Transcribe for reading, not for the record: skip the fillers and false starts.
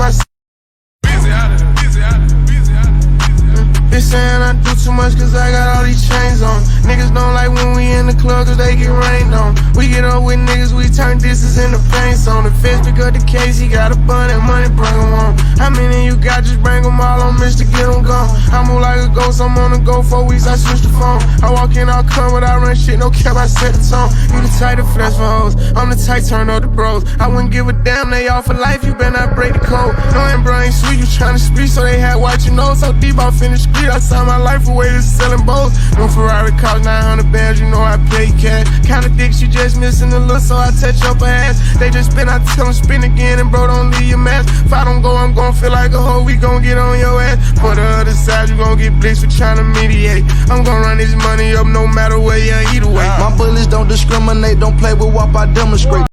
my Bitch saying I do too much cause I got all these chains on. Niggas don't like when we in the club cause they get rained on. We get up with niggas, we turn distance into pain zone. The feds pick up the case, he got a bun and money, bring him home. How many you got, just bring them all on, Mr. Get them gone. I move like a ghost, I'm on the go 4 weeks, I switch the phone. I walk in, I'll come without run shit, no cap, I set the tone. You the type to flex for hoes, I'm the type turn up the bros. I wouldn't give a damn, they all for life, you better not break the code. No bro ain't sweet, you tryna speak, so they had watch your nose. So deep, I finished street, I signed my life away to selling bows. No Ferrari cost 900 bands, you know I pay cash. Kinda dick, she just missing the look, so I touch up her ass. They just spin, I tell them spin again, and bro, don't leave your mask. If I don't go, I'm gon' feel like a hoe, we gon' get on your ass. For the other side, you gon' get blitzed for tryna mediate. I'm gon' run this money up no matter where you either way. My bullets don't discriminate, don't play with WAP, I demonstrate.